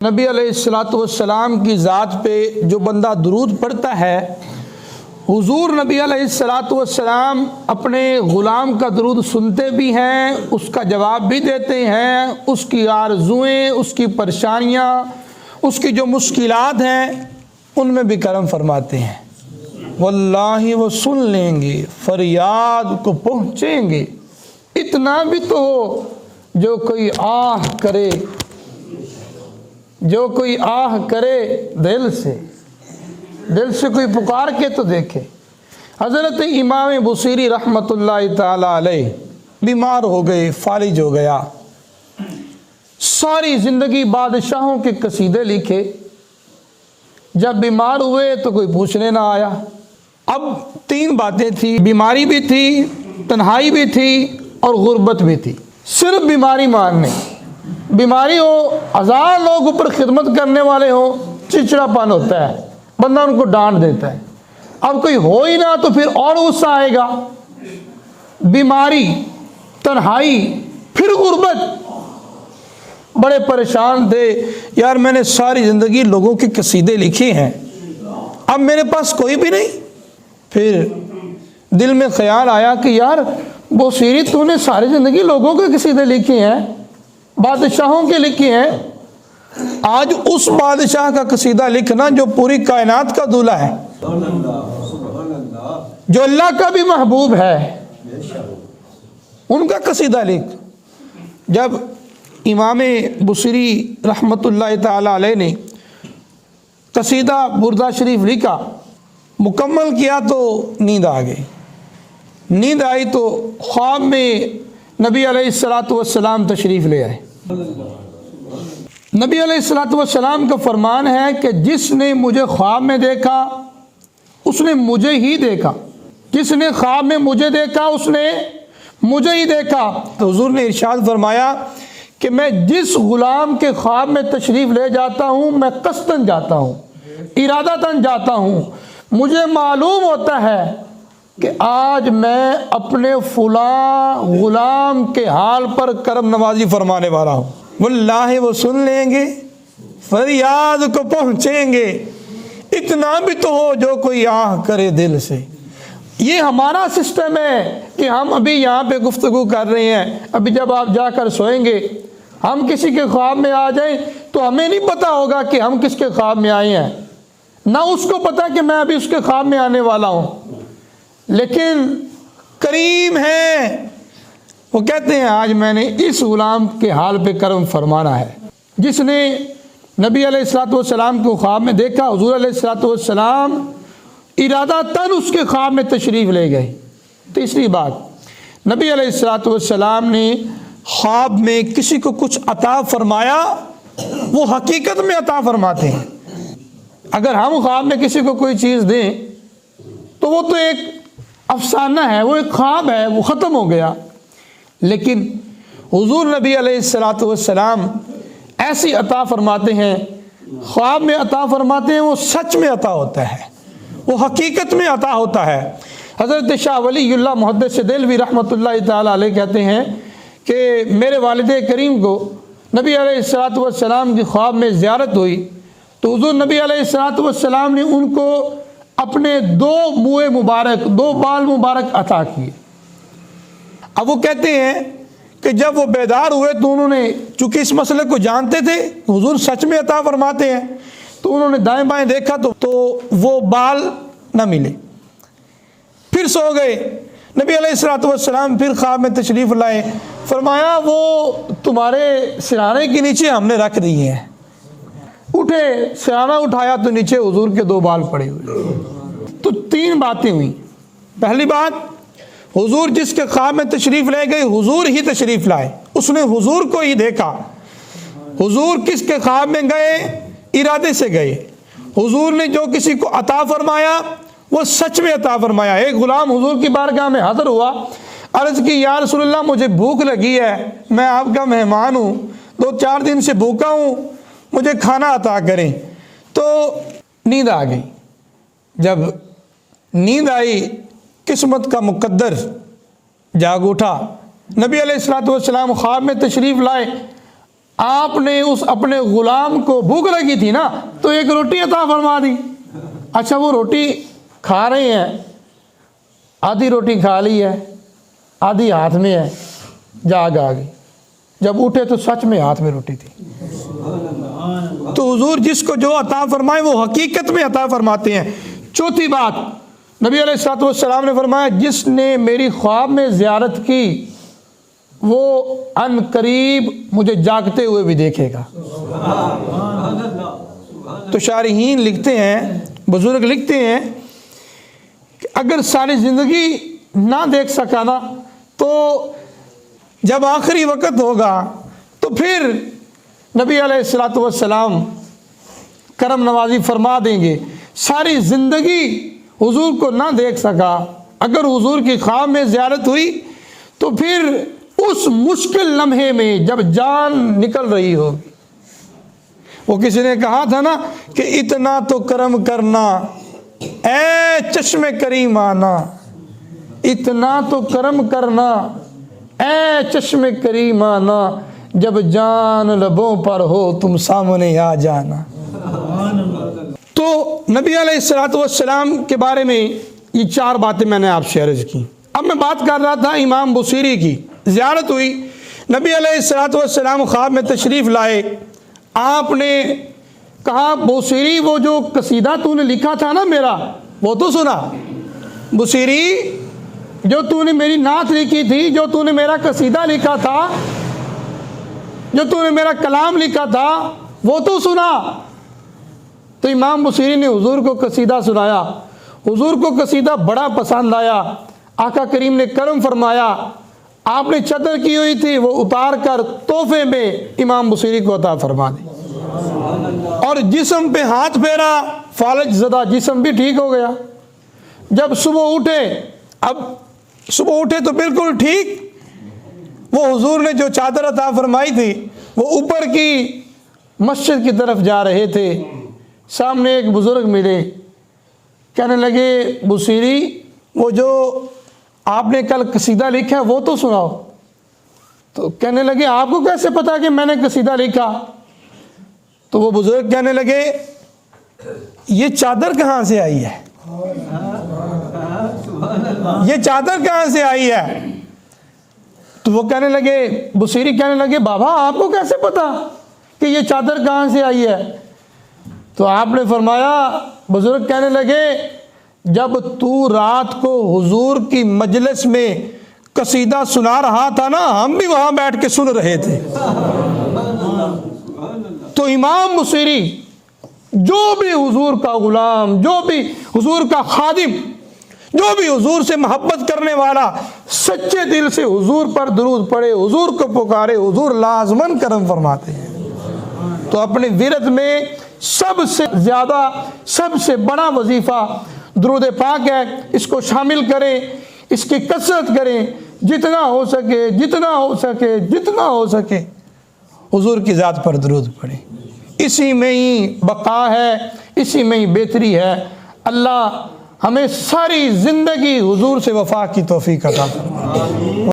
नबी अलैहिस्सलाम की ज़ात पे जो बंदा दुरूद पढ़ता है, हुजूर नबी अलैहिस्सलाम अपने ग़ुलाम का दुरूद सुनते भी हैं, उसका जवाब भी देते हैं, उसकी आरज़ुएँ, उसकी परेशानियाँ, उसकी जो मुश्किलात हैं उनमें भी करम फरमाते हैं। वल्लाही वो सुन लेंगे, फरियाद को पहुँचेंगे। इतना भी तो हो, जो कोई आह करे, जो कोई आह करे दिल से कोई पुकार के तो देखे। हज़रत इमाम बुसीरी रहमतुल्लाह ताला अलैह बीमार हो गए, फालिज हो गया। सारी ज़िंदगी बादशाहों के कसीदे लिखे, जब बीमार हुए तो कोई पूछने ना आया। अब तीन बातें थी, बीमारी भी थी, तन्हाई भी थी और गुर्बत भी थी। सिर्फ बीमारी मारने, बीमारी हो, 1000 लोग ऊपर खिदमत करने वाले हो, चिड़चिड़ापन होता है, बंदा उनको डांट देता है। अब कोई हो ही ना तो फिर और गुस्सा आएगा। बीमारी, तन्हाई, फिर गुर्बत, बड़े परेशान थे। यार मैंने सारी ज़िंदगी लोगों के कसीदे लिखे हैं, अब मेरे पास कोई भी नहीं। फिर दिल में ख्याल आया कि यार बुसीरी तूने सारी ज़िंदगी लोगों के कसीदे लिखे हैं, बादशाहों के लिखे हैं, आज उस बादशाह का कसीदा लिखना जो पूरी कायनात का दूल्हा है, जो अल्लाह का भी महबूब है, उनका कसीदा लिख। जब इमाम बुसीरी रहमतुल्लाह ताला अलैह ने कसीदा बुर्दा शरीफ लिखा, मुकम्मल किया तो नींद आ गई। नींद आई तो ख्वाब में नबी अलैहिस्सलाम तशरीफ़ ले आए। नबी अलैहिस्सलाम का फरमान है कि जिसने मुझे ख्वाब में देखा उसने मुझे ही देखा, जिसने ख्वाब में मुझे देखा उसने मुझे ही देखा। तो हुजूर ने इरशाद फरमाया कि मैं जिस गुलाम के ख्वाब में तशरीफ़ ले जाता हूँ, मैं कस्तन जाता हूँ, इरादतन जाता हूँ। मुझे मालूम होता है कि आज मैं अपने फुला गुलाम के हाल पर करम नवाजी फरमाने वाला हूँ। वल्लाहि वो सुन लेंगे, फरियाद को पहुँचेंगे। इतना भी तो हो, जो कोई आह करे दिल से। ये हमारा सिस्टम है कि हम अभी यहाँ पे गुफ्तगू कर रहे हैं, अभी जब आप जाकर सोएंगे, हम किसी के ख्वाब में आ जाएं तो हमें नहीं पता होगा कि हम किसके ख्वाब में आए हैं, ना उसको पता कि मैं अभी उसके ख्वाब में आने वाला हूँ। लेकिन करीम है, वो कहते हैं आज मैंने इस गुलाम के हाल पे करम फरमाना है। जिसने नबी अलैहिस्सलाम को ख्वाब में देखा, हुजूर अलैहिस्सलाम इरादतन उसके ख्वाब में तशरीफ़ ले गए। तीसरी बात, नबी अलैहिस्सलाम ने ख्वाब में किसी को कुछ अता फरमाया, वो हकीकत में अता फरमाते हैं। अगर हम ख्वाब में किसी को कोई चीज़ दें तो वो तो एक अफसाना है, वो एक ख्वाब है, वो ख़त्म हो गया। लेकिन हुजूर नबी अलैहिस्सलाम ऐसी अता फरमाते हैं, ख्वाब में अता फरमाते हैं, वो सच में अता होता है, वो हकीकत में अता होता है। हज़रत शाह वलीउल्लाह मुहद्दिस देलवी रहमतुल्लाह ताला अलैह कहते हैं कि मेरे वालिद करीम को नबी अलैहिस्सलाम की ख्वाब में ज़ियारत हुई तो हुजूर नबी अलैहिस्सलाम ने उनको अपने 2 मुँह मुबारक, 2 बाल मुबारक अता किए। अब वो कहते हैं कि जब वो बेदार हुए तो उन्होंने, चूँकि इस मसले को जानते थे हुजूर सच में अता फरमाते हैं, तो उन्होंने दाएं बाएं देखा तो वो बाल न मिले। फिर सो गए। नबी अलैहिस्सलाम फिर ख्वाब में तशरीफ़ लाए, फरमाया वो तुम्हारे सिराने के नीचे हमने रख दिए हैं। उठे, सिराना उठाया तो नीचे हुजूर के 2 बाल पड़े हुए। तो 3 बातें हुई। पहली बात, हुजूर जिसके ख्वाब में तशरीफ़ ले गए, हुजूर ही तशरीफ़ लाए, उसने हुजूर को ही देखा। हुजूर किसके ख्वाब में गए, इरादे से गए। हुजूर ने जो किसी को अता फरमाया वो सच में अता फरमाया। एक गुलाम हुजूर की बारगाह में हाज़िर हुआ, अर्ज़ की या रसूलल्लाह मुझे भूख लगी है, मैं आपका मेहमान हूँ, 2-4 दिन से भूखा हूँ, मुझे खाना अता करें। तो नींद आ गई। जब नींद आई, किस्मत का मुकद्दर जाग उठा। नबी अलैहिस्सलाम ख्वाब में तशरीफ़ लाए, आपने उस अपने गुलाम को भूख लगी थी ना, तो एक रोटी अता फरमा दी। अच्छा, वो रोटी खा रहे हैं, आधी रोटी खा ली है, आधी हाथ में है, जाग आ गई। जब उठे तो सच में हाथ में रोटी थी। तो हुजूर जिसको जो अता फरमाए वो हकीकत में अता फरमाते हैं। चौथी बात, नबी अलैहिस्सलाम ने फरमाया, जिसने मेरी ख्वाब में ज़ियारत की वो अन करीब मुझे जागते हुए भी देखेगा। तो शारिहीन लिखते हैं, बुजुर्ग लिखते हैं कि अगर सारी ज़िंदगी ना देख सका ना, तो जब आखिरी वक़्त होगा तो फिर नबी अलैहिस्सलाम करम नवाजी फरमा देंगे। सारी ज़िंदगी हुजूर को ना देख सका, अगर हुजूर की ख्वाब में ज़ियारत हुई तो फिर उस मुश्किल लम्हे में जब जान निकल रही होगी, वो किसी ने कहा था ना कि इतना तो करम करना ए चश्मे करीम आना, इतना तो करम करना ए चश्मे करीम आना, जब जान लबों पर हो तुम सामने आ जाना। तो नबी अलैहिस्सलाम के बारे में ये 4 बातें मैंने आपसे अर्ज़ की। अब मैं बात कर रहा था इमाम बुसीरी की। ज़ियारत हुई, नबी अलैहिस्सलाम ख्वाब में तशरीफ़ लाए। आपने कहा, बुसीरी वो जो कसीदा तूने लिखा था ना मेरा, वो तो सुना। बुसीरी जो तूने मेरी नात लिखी थी, जो तूने मेरा कसीदा लिखा था, जो तूने मेरा कलाम लिखा था, वो तो सुना। तो इमाम बुसीरी ने हुजूर को कसीदा सुनाया। हुजूर को कसीदा बड़ा पसंद आया। आका करीम ने करम फरमाया, आपने चादर की हुई थी वो उतार कर तोहफे में इमाम बुसीरी को अता फरमा दी, और जिस्म पे हाथ फेरा, फालज ज़दा जिस्म भी ठीक हो गया। जब सुबह उठे, अब सुबह उठे तो बिल्कुल ठीक, वो हुजूर ने जो चादर अता फरमाई थी वो ऊपर की मस्जिद की तरफ जा रहे थे। सामने एक बुज़ुर्ग मिले, कहने लगे, बुसीरी वो जो आपने कल कसीदा लिखा है वो तो सुनाओ। तो कहने लगे, आपको कैसे पता कि मैंने कसीदा लिखा? तो वो बुजुर्ग कहने लगे, ये चादर कहाँ से आई है, ये चादर कहाँ से आई है? तो वो कहने लगे, बुसीरी कहने लगे, बाबा आपको कैसे पता कि ये चादर कहाँ से आई है? तो आपने फरमाया, बुजुर्ग कहने लगे, जब तू रात को हुजूर की मजलिस में कसीदा सुना रहा था ना, हम भी वहां बैठ के सुन रहे थे। तो इमाम बुसीरी जो भी हुजूर का गुलाम, जो भी हुजूर का खादिम, जो भी हुजूर से मोहब्बत करने वाला सच्चे दिल से हुजूर पर दुरूद पढ़े, हुजूर को पुकारे, हुजूर लाजमन करम फरमाते हैं। तो अपने विरद में सबसे ज़्यादा, सबसे बड़ा वजीफ़ा दुरूद पाक है। इसको शामिल करें, इसकी कसरत करें, जितना हो सके, जितना हो सके, जितना हो सके हुजूर की ज़ात पर दुरूद पढ़ें। इसी में ही बका है, इसी में ही बेहतरी है। अल्लाह हमें सारी ज़िंदगी हुजूर से वफ़ा की तौफ़ीक़ अता फरमाए।